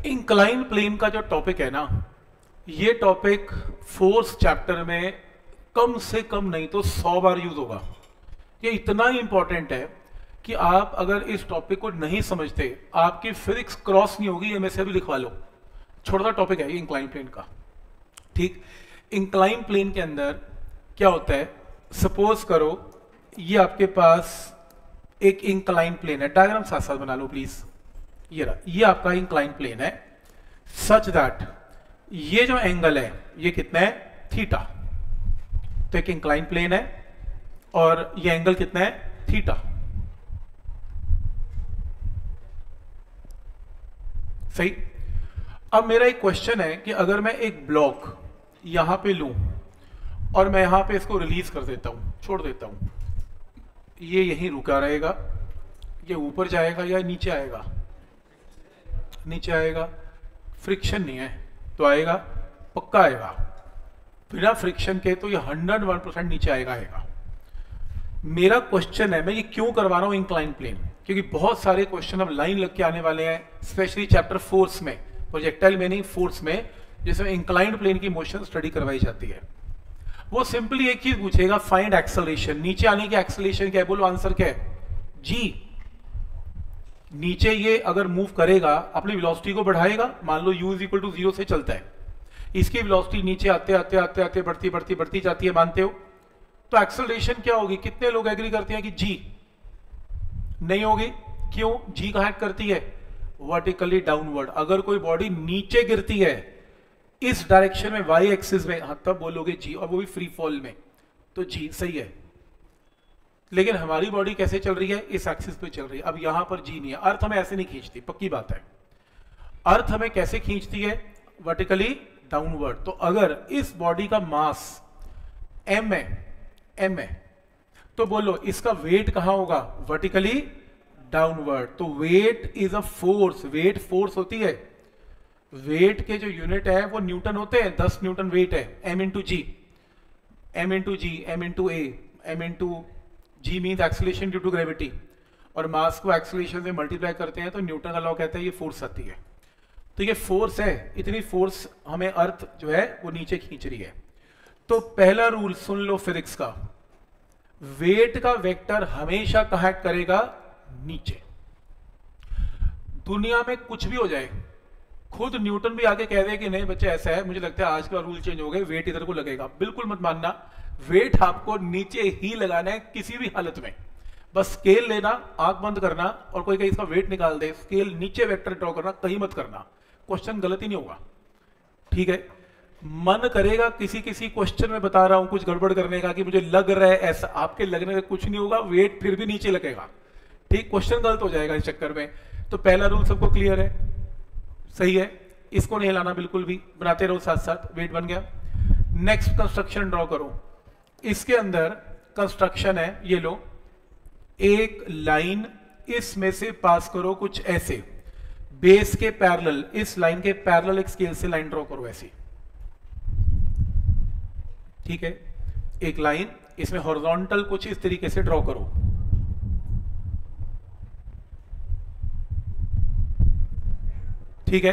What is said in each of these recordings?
Incline plane का जो topic है ना, ये टॉपिक फोर्थ चैप्टर में कम से कम नहीं तो 100 बार यूज होगा। ये इतना ही इंपॉर्टेंट है कि आप अगर इस टॉपिक को नहीं समझते, आपकी फिजिक्स क्रॉस नहीं होगी। ये मैं से भी लिखवा लो, छोटा सा टॉपिक है ये इंक्लाइन प्लेन का। ठीक, इंक्लाइन प्लेन के अंदर क्या होता है, सपोज करो ये आपके पास एक इंक्लाइन प्लेन है। डायग्राम साथ साथ बना लो प्लीज। ये रहा, ये आपका इंक्लाइन प्लेन है सच दैट ये जो एंगल है ये कितना है, थीटा। तो एक इंक्लाइन प्लेन है और ये एंगल कितना है, थीटा। सही। अब मेरा एक क्वेश्चन है कि अगर मैं एक ब्लॉक यहां पे लूं और मैं यहां पे इसको रिलीज कर देता हूं, छोड़ देता हूं, ये यहीं रुका रहेगा, ये ऊपर जाएगा या नीचे आएगा, नीचे आएगा। फ्रिक्शन नहीं है तो आएगा, पक्का आएगा। बिना फ्रिक्शन के तो ये 101% नीचे आएगा। मेरा क्वेश्चन है, मैं ये क्यों करवा रहा हूं इंक्लाइन प्लेन, क्योंकि बहुत सारे क्वेश्चन अब लाइन लग के आने वाले हैं, स्पेशली चैप्टर फोर्स में, प्रोजेक्टाइल में नहीं, फोर्स में, जिसमें इंक्लाइंड प्लेन की मोशन स्टडी करवाई जाती है। वो सिंपली एक चीज पूछेगा, फाइंड एक्सेलरेशन। नीचे आने की एक्सेलरेशन क्या है, बोलो आंसर क्या है, जी। नीचे ये अगर मूव करेगा अपनी वेलोसिटी को बढ़ाएगा, मान लो u इक्वल टू 0 से चलता है, इसकी वेलोसिटी नीचे आते आते आते आते बढ़ती बढ़ती बढ़ती जाती है, मानते हो? तो एक्सेलरेशन क्या होगी? कितने लोग एग्री करते हैं कि जी? नहीं होगी। क्यों? जी कहां करती है, वर्टिकली डाउनवर्ड। अगर कोई बॉडी नीचे गिरती है इस डायरेक्शन में, वाई एक्सिस में, हाँ तब बोलोगे जी, और वो भी फ्री फॉल में, तो जी सही है। लेकिन हमारी बॉडी कैसे चल रही है, इस एक्सिस पे चल रही है। अब यहां पर जी नहीं है, अर्थ हमें ऐसे नहीं खींचती, पक्की बात है। अर्थ हमें कैसे खींचती है, वर्टिकली डाउनवर्ड। तो अगर इस बॉडी का मास m है, तो बोलो इसका वेट कहां होगा, वर्टिकली डाउनवर्ड। तो weight is a force, weight force होती है। वेट के जो यूनिट है वो न्यूटन होते हैं, 10 न्यूटन वेट है, m into g, m into g, m into a, m into g means acceleration due to gravity, और मास को एक्सेलरेशन से मल्टीप्लाई करते हैं तो न्यूटन का लॉ कहता है ये फोर्स आती है। तो ये फोर्स है, इतनी फोर्स हमें अर्थ जो है वो नीचे खींच रही है। तो पहला रूल सुन लो फिजिक्स का, वेट का वेक्टर हमेशा कहां एक्ट करेगा, नीचे। दुनिया में कुछ भी हो जाए, खुद न्यूटन भी आके कह दे कि नहीं बच्चे ऐसा है, मुझे लगता है आज का रूल चेंज हो गए, वेट इधर को लगेगा, बिल्कुल मत मानना। वेट आपको नीचे ही लगाना है किसी भी हालत में। बस स्केल लेना, आंख बंद करना, और कोई कहीं इसका वेट निकाल दे, स्केल नीचे वेक्टर ड्रॉ करना, कहीं मत करना, क्वेश्चन गलत ही नहीं होगा। ठीक है, मन करेगा किसी किसी क्वेश्चन में बता रहा हूं कुछ गड़बड़ करने का कि मुझे लग रहा है ऐसा, आपके लगने से कुछ नहीं होगा, वेट फिर भी नीचे लगेगा। ठीक, क्वेश्चन गलत हो जाएगा इस चक्कर में। तो पहला रूल सबको क्लियर है, सही है, इसको नहीं हिलाना बिल्कुल भी, बनाते रहो साथ साथ, वेट बन गया। नेक्स्ट कंस्ट्रक्शन ड्रॉ करो। इसके अंदर कंस्ट्रक्शन है, ये लो, एक लाइन इसमें से पास करो कुछ ऐसे, बेस के पैरेलल, इस लाइन के पैरेलल एक स्केल से लाइन ड्रॉ करो ऐसी। ठीक है, एक लाइन इसमें हॉरिजॉन्टल कुछ इस तरीके से ड्रॉ करो। ठीक है,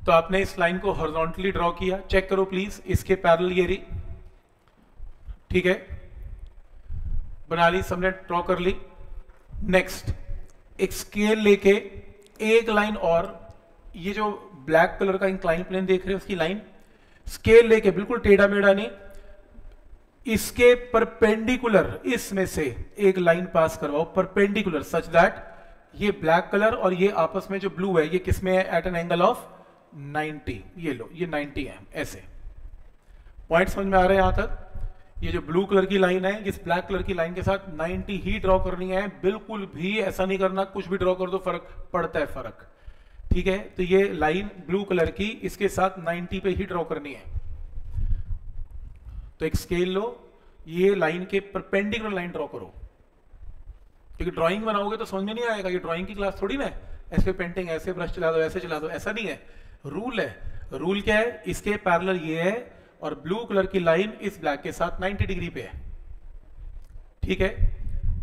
तो आपने इस लाइन को हॉरिजॉन्टली ड्रॉ किया, चेक करो प्लीज, इसके पैरेलल ये रही। ठीक है, बना ली सबने, ड्रॉ कर ली। नेक्स्ट एक स्केल लेके एक लाइन, और ये जो ब्लैक कलर का इंक्लाइन प्लेन देख रहे हो उसकी लाइन, स्केल लेके बिल्कुल टेढ़ा मेढ़ा नहीं, इसके परपेंडिकुलर इसमें से एक लाइन पास करवाओ, परपेंडिकुलर, सच दैट ये ब्लैक कलर और ये आपस में जो ब्लू है ये किसमें है, एट एन एंगल ऑफ 90। ये लो, ये 90 है। ऐसे पॉइंट समझ में आ रहे हैं यहां तक? ये जो ब्लू कलर की लाइन है, इस ब्लैक कलर की लाइन के साथ 90 ही ड्रॉ करनी है, बिल्कुल भी ऐसा नहीं करना कुछ भी ड्रॉ कर दो फर्क पड़ता है, फर्क। ठीक है, तो ये लाइन ब्लू कलर की इसके साथ 90 पे ही ड्रॉ करनी है। तो एक स्केल लो, ये लाइन के परपेंडिकुलर लाइन ड्रॉ करो, क्योंकि ड्राइंग बनाओगे तो समझ में नहीं आएगा, ये ड्राइंग की क्लास थोड़ी ना, ऐसे पेंटिंग, ऐसे ब्रश चला दो, ऐसे चला दो, ऐसा नहीं है। रूल है, रूल क्या है, इसके पैरेलल ये है और ब्लू कलर की लाइन इस ब्लैक के साथ 90 डिग्री पे है। ठीक है,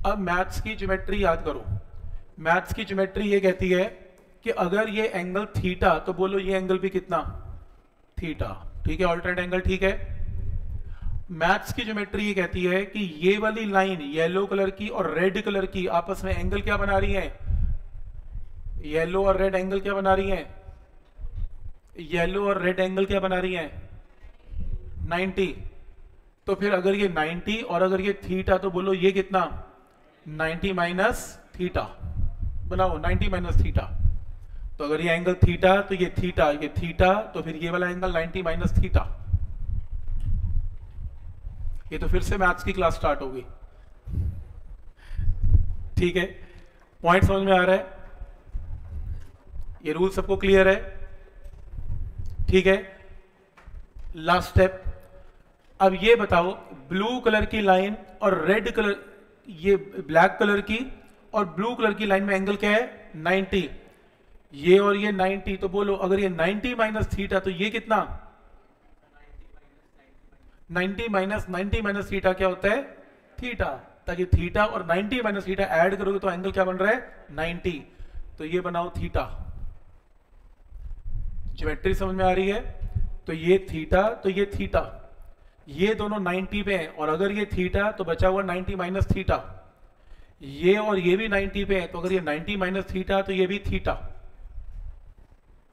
अब मैथ्स की ज्योमेट्री याद करो। मैथ्स की ज्योमेट्री ये कहती है कि अगर ये एंगल थीटा तो बोलो ये एंगल भी कितना, थीटा। ठीक है, ऑल्टरनेट एंगल। ठीक है, मैथ्स की ज्योमेट्री ये कहती है कि ये वाली लाइन येलो कलर की और रेड कलर की आपस में एंगल क्या बना रही है, येलो और रेड एंगल क्या बना रही है, येलो और रेड एंगल क्या बना रही है, 90। तो फिर अगर ये 90 और अगर ये थीटा तो बोलो ये कितना, 90 माइनस थीटा। बनाओ 90 माइनस थीटा। तो अगर ये एंगल थीटा तो ये थीटा, ये थीटा, तो फिर ये वाला एंगल 90 माइनस थीटा। ये तो फिर से मैथ्स की क्लास स्टार्ट होगी। ठीक है, पॉइंट समझ में आ रहा है, ये रूल सबको क्लियर है। ठीक है, लास्ट स्टेप। अब ये बताओ ब्लू कलर की लाइन और रेड कलर, ये ब्लैक कलर की और ब्लू कलर की लाइन में एंगल क्या है, 90। ये और ये 90, तो बोलो अगर ये 90 माइनस थीटा तो ये कितना, 90 माइनस थीटा क्या होता है, थीटा। ताकि थीटा और 90 माइनस थीटा ऐड करोगे तो एंगल क्या बन रहा है, 90। तो ये बनाओ थीटा। ज्योमेट्री समझ में आ रही है। तो ये थीटा तो ये थीटा, ये दोनों 90 पे हैं, और अगर ये थीटा तो बचा हुआ 90 माइनस थीटा। ये और ये भी 90 पे है, तो अगर ये 90 माइनस थीटा तो ये भी थीटा।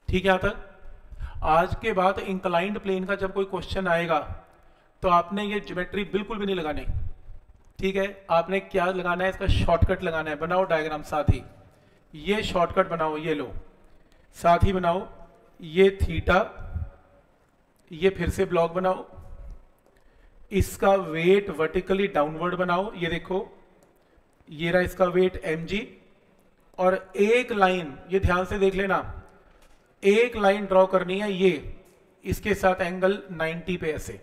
ठीक है, यहां तक। आज के बाद इंक्लाइंड प्लेन का जब कोई क्वेश्चन आएगा तो आपने ये ज्योमेट्री बिल्कुल भी नहीं लगानी। ठीक है, आपने क्या लगाना है, इसका शॉर्टकट लगाना है। बनाओ डायग्राम साथ ही, ये शॉर्टकट बनाओ, ये लो साथ ही बनाओ, ये थीटा, ये फिर से ब्लॉक बनाओ, इसका वेट वर्टिकली डाउनवर्ड बनाओ, ये देखो ये रहा इसका वेट mg, और एक लाइन, ये ध्यान से देख लेना, एक लाइन ड्रॉ करनी है ये इसके साथ एंगल 90 पे ऐसे।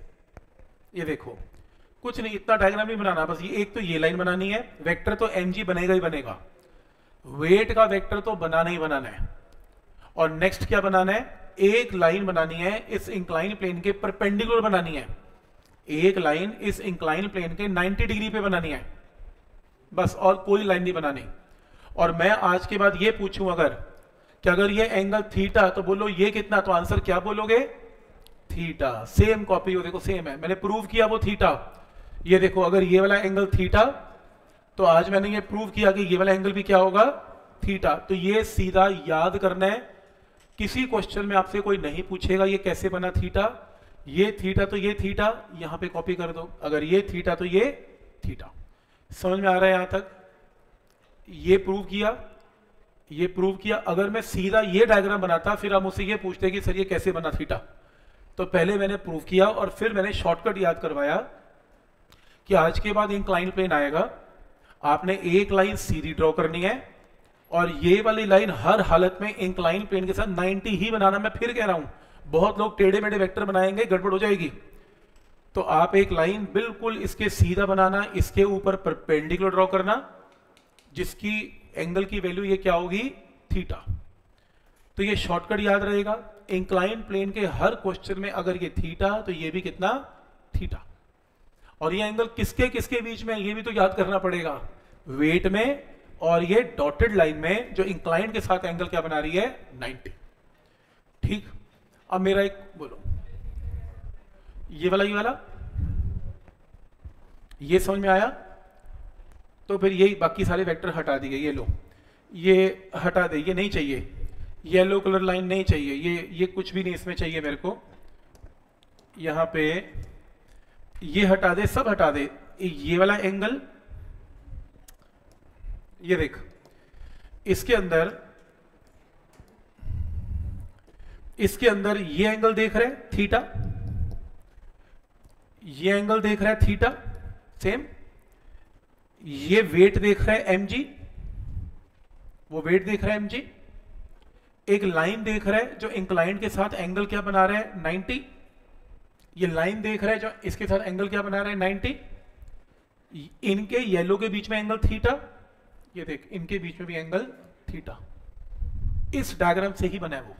ये देखो कुछ नहीं, इतना डायग्राम नहीं बनाना, बस ये एक तो ये लाइन बनानी है। वेक्टर तो mg बनेगा ही बनेगा, वेट का वेक्टर तो बनाना ही बनाना है। और नेक्स्ट क्या बनाना है, एक लाइन बनानी है इस इंक्लाइन प्लेन के परपेंडिकुलर बनानी है। एक लाइन इस इंक्लाइन प्लेन के 90 डिग्री पे बनानी है बस, और कोई लाइन नहीं बनानी। और मैं आज के बाद ये पूछूं अगर कि अगर ये एंगल थीटा तो बोलो ये कितना, तो आंसर क्या बोलोगे, थीटा। सेम कॉपी हो, देखो सेम है, मैंने प्रूव किया वो थीटा। ये देखो अगर ये वाला एंगल थीटा तो आज मैंने ये प्रूव किया कि ये वाला एंगल भी क्या होगा, थीटा। तो ये सीधा याद करना है, किसी क्वेश्चन में आपसे कोई नहीं पूछेगा ये कैसे बना थीटा, ये थीटा तो ये थीटा, यहां पे कॉपी कर दो, अगर ये थीटा तो ये थीटा। समझ में आ रहा है यहां तक। ये प्रूव किया, ये प्रूव किया। अगर मैं सीधा ये डायग्राम बनाता फिर आप मुझसे ये पूछते कि सर ये कैसे बना थीटा, तो पहले मैंने प्रूव किया और फिर मैंने शॉर्टकट याद करवाया कि आज के बाद इंक्लाइन प्लेन आएगा, आपने एक लाइन सीधी ड्रॉ करनी है और ये वाली लाइन हर हालत में इंक्लाइन प्लेन के साथ 90 ही बनाना। मैं फिर कह रहा हूं, बहुत लोग टेढ़े मेढ़े वेक्टर बनाएंगे, गड़बड़ हो जाएगी। तो आप एक लाइन बिल्कुल इसके सीधा बनाना, इसके ऊपर परपेंडिकुलर ड्रॉ करना, जिसकी एंगल की वैल्यू ये क्या होगी, थीटा। तो ये शॉर्टकट याद रहेगा। इंक्लाइन प्लेन के हर क्वेश्चन में अगर ये थीटा तो ये भी कितना, थीटा। और ये एंगल किसके किसके बीच में, ये भी तो याद करना पड़ेगा, वेट में और ये डॉटेड लाइन में जो इंक्लाइन के साथ एंगल क्या बना रही है, 90। ठीक, अब मेरा एक बोलो, ये वाला ये समझ में आया। तो फिर ये बाकी सारे वेक्टर हटा दिए, ये लो, ये हटा दे, ये नहीं चाहिए, येलो कलर लाइन नहीं चाहिए, ये कुछ भी नहीं इसमें चाहिए मेरे को। यहां पे ये हटा दे, सब हटा दे। ये वाला एंगल, ये देख, इसके अंदर ये एंगल देख रहे हैं थीटा, ये एंगल देख रहा है थीटा सेम, ये वेट देख रहा है mg, वो वेट देख रहा है mg, एक लाइन देख रहा है जो इंक्लाइंड के साथ एंगल क्या बना रहा है, 90। ये लाइन देख रहा है जो इसके साथ एंगल क्या बना रहा है, 90। इनके येलो के बीच में एंगल थीटा, ये देख इनके बीच में भी एंगल थीटा। इस डायग्राम से ही बना है वो,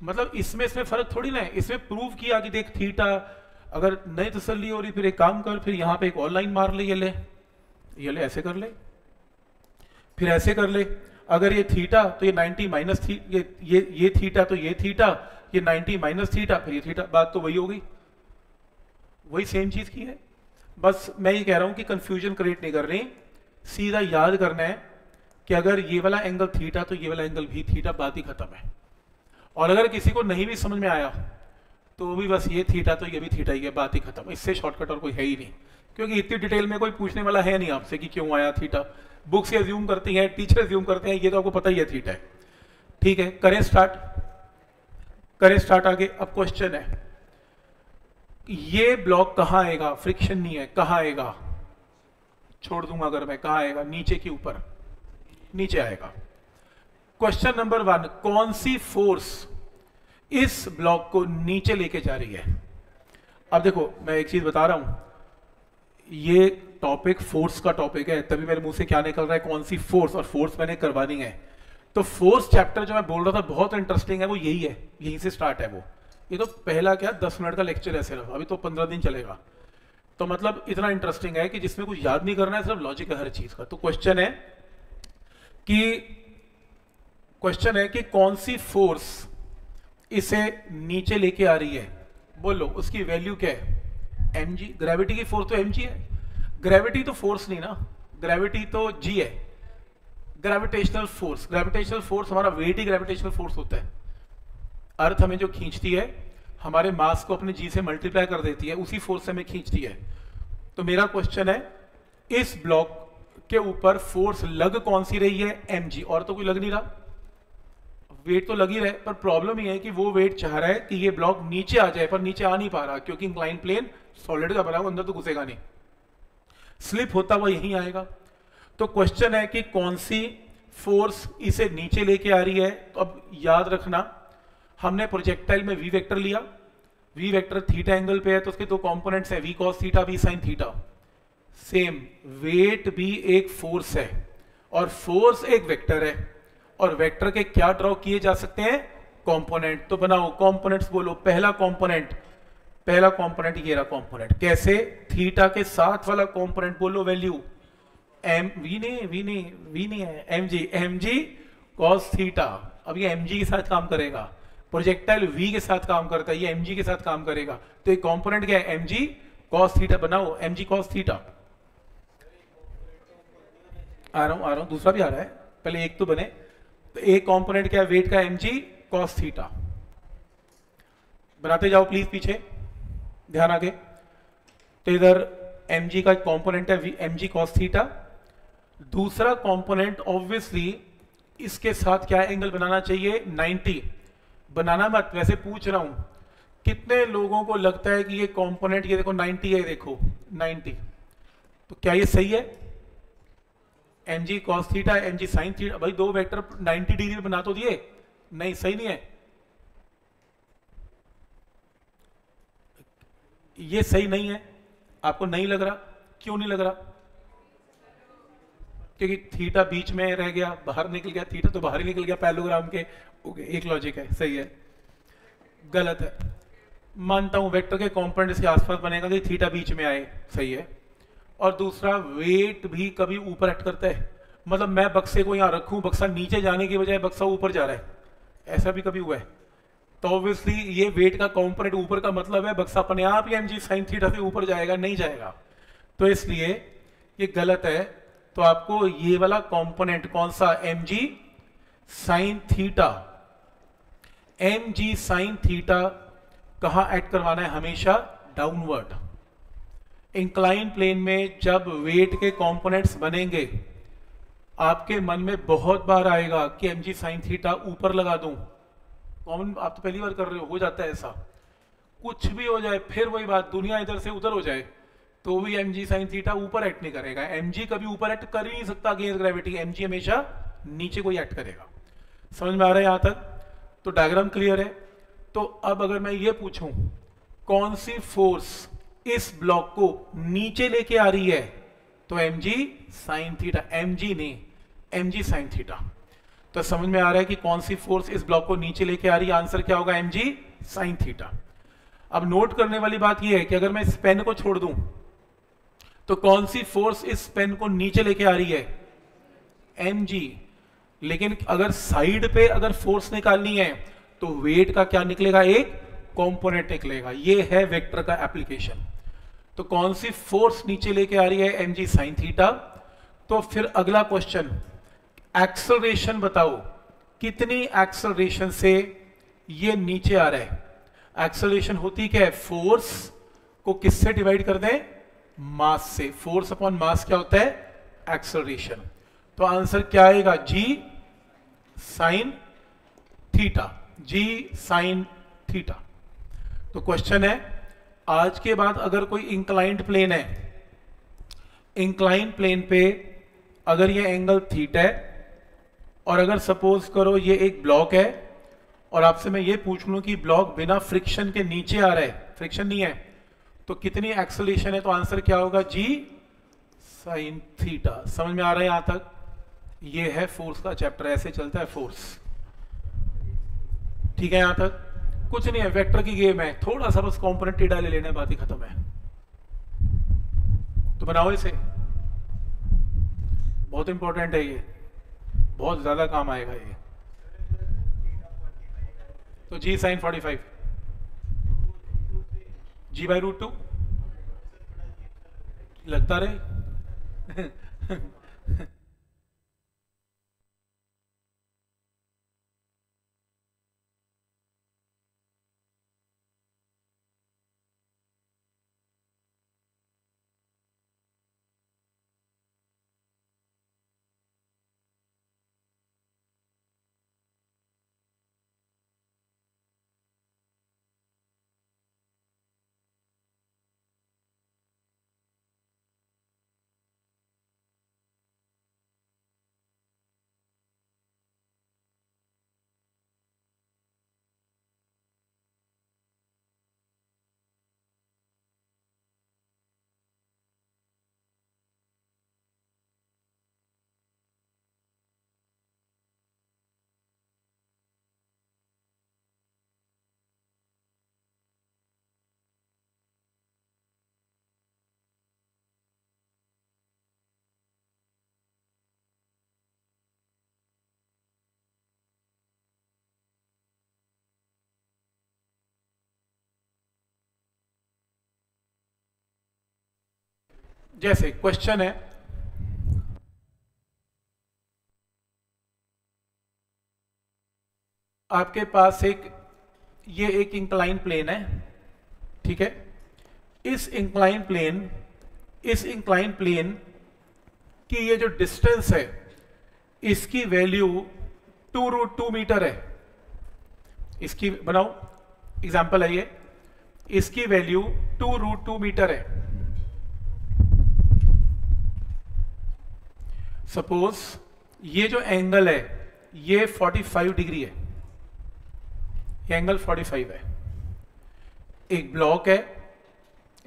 मतलब इसमें फर्क थोड़ी ना है। इसमें प्रूव किया कि देख थीटा, अगर नहीं तसल्ली हो रही फिर एक काम कर, फिर यहां पे एक और लाइन मार ले, ये ले ऐसे कर ले, फिर ऐसे कर ले। अगर ये थीटा तो ये 90 माइनस ये थीटा तो ये थीटा, ये 90 माइनस थीटा फिर ये थीटा, बात तो वही हो गई, वही सेम चीज की है। बस मैं ये कह रहा हूं कि कंफ्यूजन क्रिएट नहीं कर रही, सीधा याद करना है कि अगर ये वाला एंगल थीटा तो ये वाला एंगल भी थीटा, बात ही खत्म है। और अगर किसी को नहीं भी समझ में आया तो भी बस ये थीटा तो ये भी थीटा ही है, बात ही खत्म। इससे शॉर्टकट और कोई है ही नहीं, क्योंकि इतनी डिटेल में कोई पूछने वाला है नहीं आपसे कि क्यों आया थीटा। बुक्स एज्यूम करती हैं, टीचर एज्यूम करते हैं, ये तो आपको पता ही है थीटा है। ठीक है, करें स्टार्ट आगे। अब क्वेश्चन है ये ब्लॉक कहां आएगा, फ्रिक्शन नहीं है, कहां आएगा, छोड़ दूंगा अगर मैं, कहां आएगा, नीचे के ऊपर, नीचे आएगा। क्वेश्चन नंबर 1, कौन सी फोर्स इस ब्लॉक को नीचे लेके जा रही है। अब देखो मैं एक चीज बता रहा हूं, ये टॉपिक फोर्स का टॉपिक है, तभी मेरे मुंह से क्या निकल रहा है, कौन सी फोर्स, और फोर्स मैंने करवानी है। तो फोर्स चैप्टर जो मैं बोल रहा था बहुत इंटरेस्टिंग है, वो यही है, यहीं से स्टार्ट है वो। ये तो पहला क्या 10 मिनट का लेक्चर है सिर्फ, अभी तो 15 दिन चलेगा। तो मतलब इतना इंटरेस्टिंग है कि जिसमें कुछ याद नहीं करना है, सिर्फ लॉजिक है हर चीज का। तो क्वेश्चन है कि कौन सी फोर्स इसे नीचे लेके आ रही है, बोलो उसकी वैल्यू क्या है, mg। ग्रेविटी की फोर्स तो mg है, ग्रेविटी तो फोर्स नहीं ना, ग्रेविटी तो g है, ग्रेविटेशनल फोर्स हमारा वेट ही ग्रेविटेशनल फोर्स होता है। अर्थ हमें जो खींचती है, हमारे मास को अपने g से मल्टीप्लाई कर देती है, उसी फोर्स से हमें खींचती है। तो मेरा क्वेश्चन है इस ब्लॉक के ऊपर फोर्स लग कौन सी रही है, mg, और तो कोई लग नहीं रहा, वेट तो लग ही रहा है। पर प्रॉब्लम ये है कि वो वेट चाह रहा है कि ये ब्लॉक नीचे आ जाए, पर नीचे आ नहीं पा रहा, क्योंकि इंक्लाइन प्लेन सॉलिड का बना हुआ, अंदर तो घुसेगा नहीं, स्लिप होता हुआ यहीं आएगा। तो क्वेश्चन है कि कौन सी फोर्स इसे नीचे लेके आ रही है। तो अब याद रखना, हमने प्रोजेक्टाइल में वी वेक्टर लिया, वी वेक्टर थीटा एंगल पे है, तो उसके दो कंपोनेंट्स है, v cos theta, v sine theta. Same weight भी एक फोर्स है और फोर्स एक वेक्टर है, और वेक्टर के क्या ड्रॉ किए जा सकते हैं, कंपोनेंट। तो बनाओ कंपोनेंट्स, बोलो पहला कंपोनेंट ये रहा कंपोनेंट, कैसे, थीटा के साथ वाला कंपोनेंट, बोलो वैल्यू वी नहीं है, mg cos थीटा। अब ये mg के साथ काम करेगा, प्रोजेक्टाइल v के साथ काम करता है, ये mg के साथ काम करेगा। तो एक कंपोनेंट क्या है, mg cos थीटा। बनाओ mg cos थीटा। आ रहा हूं, दूसरा भी आ रहा है, पहले एक तो बने। तो एक कंपोनेंट क्या है, वेट का, mg cos थीटा। बनाते जाओ प्लीज, पीछे ध्यान आगे। तो इधर mg का कंपोनेंट है mg cos थीटा, दूसरा कंपोनेंट ऑब्वियसली इसके साथ क्या एंगल बनाना चाहिए, 90। बनाना मत, वैसे पूछ रहा हूं, कितने लोगों को लगता है कि ये कंपोनेंट, ये देखो 90 है, देखो 90, तो क्या ये सही है, mg cos theta mg sin theta. भाई दो वेक्टर 90 डिग्री में बना तो दिए, नहीं सही नहीं है, ये सही नहीं है। आपको नहीं लग रहा, क्यों नहीं लग रहा, क्योंकि थीटा बीच में रह गया, बाहर निकल गया, थीटा तो बाहर ही निकल गया पैरेललोग्राम के। ओके, एक लॉजिक है, सही है, गलत है, मानता हूं वेक्टर के कंपोनेंट इसके आसपास बनेगा कि थीटा बीच में आए, सही है। और दूसरा, वेट भी कभी ऊपर एक्ट करता है, मतलब मैं बक्से को यहां रखूं, बक्सा नीचे जाने की बजाय बक्सा ऊपर जा रहा है, ऐसा भी कभी हुआ है। तो ऑब्वियसली ये वेट का कंपोनेंट ऊपर का मतलब है बक्सा अपने आप ही mg sin थीटा से ऊपर जाएगा, नहीं जाएगा, तो इसलिए ये गलत है। तो आपको ये वाला कंपोनेंट कौन सा, mg sin theta, mg sin theta कहां एक्ट करवाना है, हमेशा डाउनवर्ड। इंक्लाइन प्लेन में जब वेट के कंपोनेंट्स बनेंगे, आपके मन में बहुत बार आएगा कि mg sin थीटा ऊपर लगा दूं। कॉमन, आप तो पहली बार कर रहे हो जाता है ऐसा, कुछ भी हो जाए, फिर वही बात, दुनिया इधर से उधर हो जाए, तो भी mg sin थीटा ऊपर एक्ट नहीं करेगा। mg कभी ऊपर एक्ट कर ही नहीं सकता अगेंस्ट ग्रेविटी, mg हमेशा नीचे कोई एक्ट करेगा। समझ में आ रहा है यहां तक? तो डायग्राम क्लियर है। तो अब अगर मैं ये पूछूं कौन सी फोर्स इस ब्लॉक को नीचे लेके आ रही है, तो mg sin थीटा, mg नहीं, mg sin थीटा। तो समझ में आ रहा है कि कौन सी फोर्स इस ब्लॉक को नीचे लेके आ रही है, आंसर क्या होगा, mg sin थीटा। अब नोट करने वाली बात यह है कि अगर मैं इस पेन को छोड़ दूं तो कौन सी फोर्स इस पेन को नीचे लेके आ रही है, mg। लेकिन अगर साइड पे अगर फोर्स निकालनी है तो वेट का क्या निकलेगा, एक कंपोनेंट निकलेगा। ये है वेक्टर का एप्लीकेशन। तो कौन सी फोर्स नीचे लेके आ रही है, एम जी साइन थीटा। तो फिर अगला क्वेश्चन, एक्सेलरेशन बताओ, कितनी एक्सेलरेशन से ये नीचे आ रहा है। एक्सेलरेशन होती क्या है, फोर्स को किससे डिवाइड कर दें, मास से। फोर्स अपॉन मास क्या होता है, एक्सेलरेशन। तो आंसर क्या आएगा, जी साइन थीटा, जी साइन थीटा। तो क्वेश्चन है, आज के बाद अगर कोई इंक्लाइंड प्लेन है, इंक्लाइंड प्लेन पे अगर ये एंगल थीटा है, और अगर सपोज करो ये एक ब्लॉक है, और आपसे मैं ये पूछ लूं कि ब्लॉक बिना फ्रिक्शन के नीचे आ रहा है, फ्रिक्शन नहीं है, तो कितनी एक्सेलरेशन है। तो आंसर क्या होगा, जी साइन थीटा। समझ में आ रहा है यहां तक। ये है फोर्स का चैप्टर, ऐसे चलता है फोर्स। ठीक है, यहां तक कुछ नहीं है, वेक्टर की गेम है, थोड़ा सा बस कंपोनेंट टेढ़ा ले लेना, बात ही खत्म है। तो बनाओ इसे, बहुत इंपॉर्टेंट है ये, बहुत ज्यादा काम आएगा ये। तो जी साइन 45, जी बाई रूट 2 लगता रहे। जैसे क्वेश्चन है, आपके पास ये एक इंक्लाइन प्लेन है, ठीक है। इस इंक्लाइन प्लेन की ये जो डिस्टेंस है, इसकी वैल्यू 2√2 मीटर है। इसकी बनाओ, एग्जांपल है ये, इसकी वैल्यू 2√2 मीटर है। सपोज ये जो एंगल है ये 45 डिग्री है, ये एंगल 45 है। एक ब्लॉक है,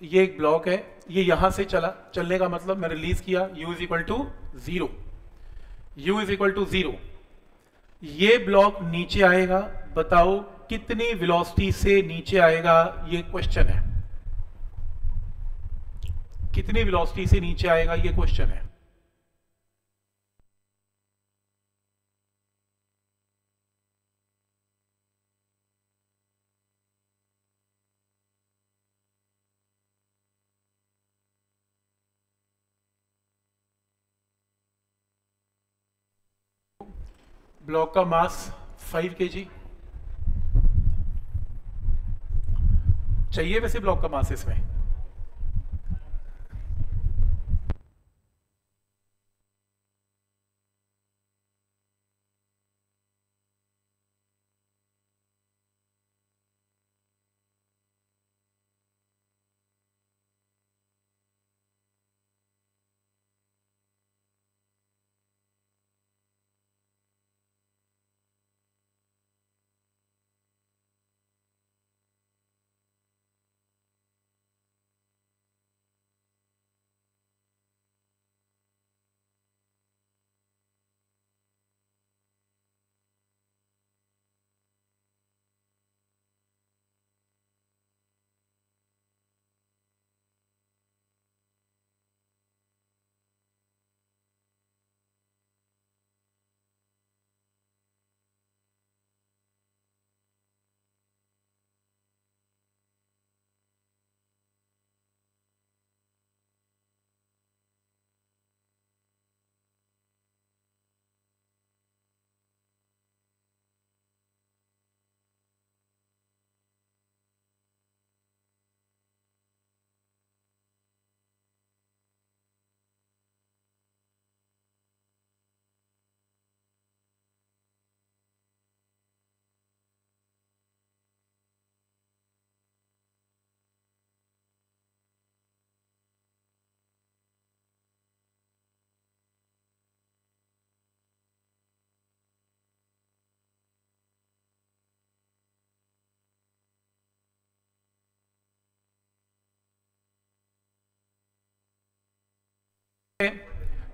ये एक ब्लॉक है, ये यहां से चलने का मतलब मैं रिलीज किया, u is equal to 0, u is equal to 0। ये ब्लॉक नीचे आएगा, बताओ कितनी वेलोसिटी से नीचे आएगा, ये क्वेश्चन है। कितनी वेलोसिटी से नीचे आएगा, ये क्वेश्चन है। ब्लॉक का मास 5 kg चाहिए, वैसे ब्लॉक का मास इसमें।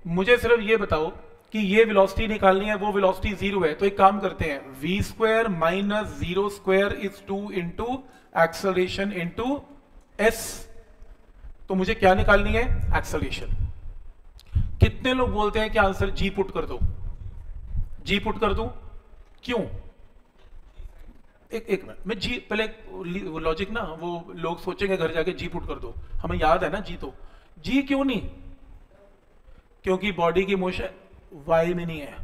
मुझे सिर्फ ये बताओ कि ये वेलोसिटी निकालनी है, वो वेलोसिटी 0 है, तो एक काम करते हैं, v square minus 0 square is 2 into acceleration into s। तो मुझे क्या निकालनी है? एक्सेलरेशन। कितने लोग बोलते हैं कि आंसर g पुट कर दो? g पुट कर दूं? क्यों? एक मिनट, मैं जी पहले लॉजिक ना, वो लोग सोचेंगे घर जाके जी पुट कर दो, हमें याद है ना जी, तो जी क्यों नहीं? क्योंकि बॉडी की मोशन वाई में नहीं है।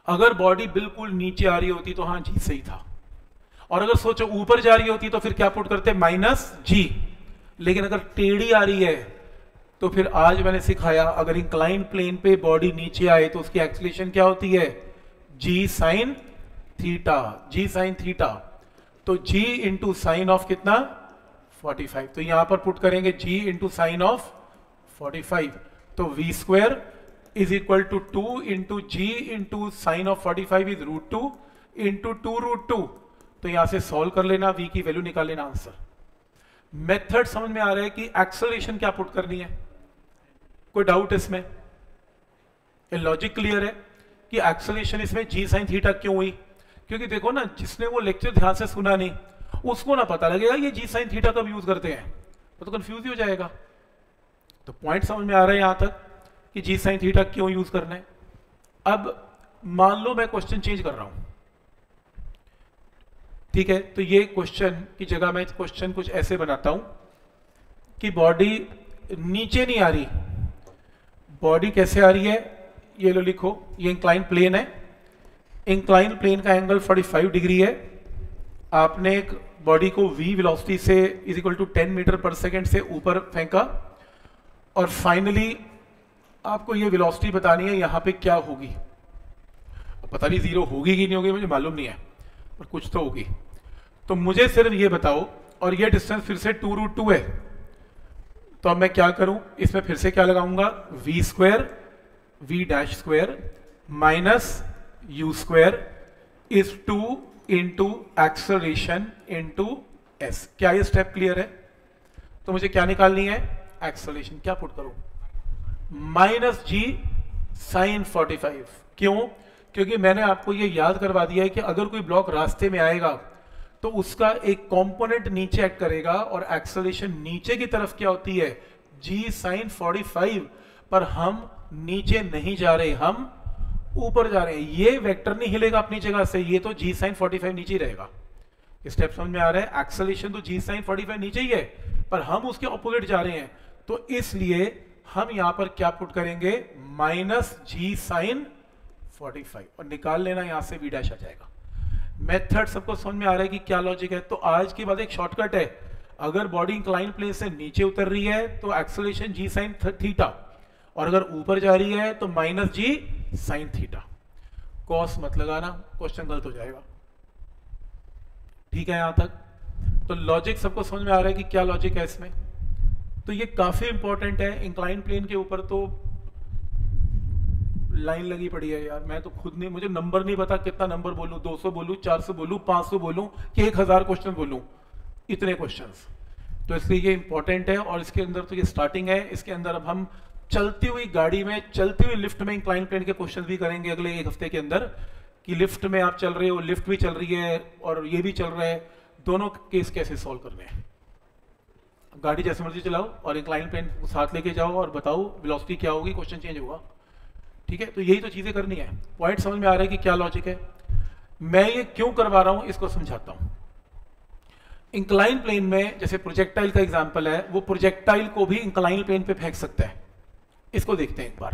अगर बॉडी बिल्कुल नीचे आ रही होती तो हाँ जी सही था, और अगर सोचो ऊपर जा रही होती तो फिर क्या पुट करते? माइनस जी। लेकिन अगर टेढ़ी आ रही है तो फिर आज मैंने सिखाया, अगर इंक्लाइन प्लेन पे बॉडी नीचे आए तो उसकी एक्सीलरेशन क्या होती है? जी साइन थीटा। जी साइन थीटा, तो जी इंटू साइन ऑफ कितना? 45। तो यहां पर पुट करेंगे जी इंटू साइन ऑफ 45, तो v square is equal to 2 into g into sine of 45 is √2 into 2√2। तो यहां से सॉल्व कर लेना, वी की वैल्यू निकाल लेना, आंसर। मेथड समझ में आ रहा है कि एक्सेलरेशन क्या पुट करनी है? कोई डाउट इसमें? ये लॉजिक क्लियर है कि एक्सेलरेशन इसमें जी साइन थीटा क्यों हुई? क्योंकि देखो ना, जिसने वो लेक्चर ध्यान से सुना नहीं उसको ना पता लगेगा ये जी साइन थीटा कब यूज करते हैं, तो कंफ्यूज ही हो जाएगा। तो पॉइंट समझ में आ रहा है यहां तक कि जी साइन थीटा क्यों यूज करना है। अब मान लो मैं क्वेश्चन चेंज कर रहा हूं, ठीक है, तो ये क्वेश्चन की जगह मैं क्वेश्चन कुछ ऐसे बनाता हूं कि बॉडी नीचे नहीं आ रही, बॉडी कैसे आ रही है? ये लो लिखो, ये इंक्लाइन प्लेन है, इंक्लाइन प्लेन का एंगल 45 डिग्री है। आपने एक बॉडी को v वेलोसिटी से इज इक्वल टू 10 मीटर पर सेकेंड से ऊपर फेंका, और फाइनली आपको ये वेलोसिटी बतानी है यहां पे क्या होगी। पता नहीं जीरो होगी कि नहीं होगी, मुझे मालूम नहीं है, पर कुछ तो होगी। तो मुझे सिर्फ ये बताओ, और ये डिस्टेंस फिर से 2√2 है, तो अब मैं क्या करूं? इसमें फिर से क्या लगाऊंगा? v square v dash square minus u square is 2 into acceleration into s। क्या ये स्टेप क्लियर है? तो मुझे क्या निकालनी है? एक्सेलरेशन। क्या पुट करूं? माइनस जी साइन 45। क्यों? क्योंकि मैंने आपको ये याद करवा दिया है कि अगर कोई ब्लॉक रास्ते में आएगा तो उसका एक कंपोनेंट नीचे एक्ट करेगा, और एक्सेलरेशन नीचे की तरफ क्या होती है? जी साइन 45। पर हम नीचे नहीं जा रहे, हम ऊपर जा रहे हैं। ये वेक्टर नहीं हिलेगा अपनी जगह से, ये तो जी साइन 45 नीचे ही रहेगा। स्टेप समझ में आ रहा है? एक्सेलरेशन तो जी साइन 45 नीचे ही है, पर हम उसके ऑपोजिट जा रहे हैं, तो इसलिए हम यहां पर क्या पुट करेंगे? माइनस जी साइन 45, और निकाल लेना, यहां से v डैश आ जाएगा। मेथड सबको समझ में आ रहा है कि क्या लॉजिक है? तो आज के बाद एक शॉर्टकट है, अगर बॉडी इंक्लाइन प्लेन से नीचे उतर रही है तो एक्सेलरेशन जी साइन थीटा, और अगर ऊपर जा रही है तो माइनस जी साइन थीटा। कॉस मत लगाना, क्वेश्चन गलत हो जाएगा। ठीक है यहां तक? तो लॉजिक सबको समझ में आ रहा है कि क्या लॉजिक है इसमें? तो ये काफी इंपॉर्टेंट है। इंक्लाइन प्लेन के ऊपर तो लाइन लगी पड़ी है यार, मैं तो खुद नहीं, मुझे नंबर नहीं पता कितना नंबर बोलूं, 200 बोलूं, 400 बोलूं, 500 बोलूं कि 1000 क्वेश्चन बोलूं, इतने क्वेश्चंस। तो इसलिए ये इंपॉर्टेंट है, और इसके अंदर तो ये स्टार्टिंग है। इसके अंदर अब हम चलती हुई गाड़ी में, चलती हुई लिफ्ट में इंक्लाइन प्लेन के क्वेश्चन भी करेंगे अगले एक हफ्ते के अंदर, कि लिफ्ट में आप चल रहे हो, लिफ्ट भी चल रही है और ये भी चल रहा है, दोनों केस कैसे सॉल्व करने हैं। गाड़ी जैसे मर्जी चलाओ और इंक्लाइन प्लेन साथ लेके जाओ और बताओ वेलोसिटी क्या होगी, क्वेश्चन चेंज होगा। ठीक है, तो यही तो चीजें करनी है। पॉइंट समझ में आ रहा है कि क्या लॉजिक है? मैं ये क्यों करवा रहा हूं इसको समझाता हूं। इंक्लाइन प्लेन में जैसे प्रोजेक्टाइल का एग्जांपल है, वो प्रोजेक्टाइल को भी इंक्लाइन प्लेन पे फेंक सकता है। इसको देखते हैं एक बार।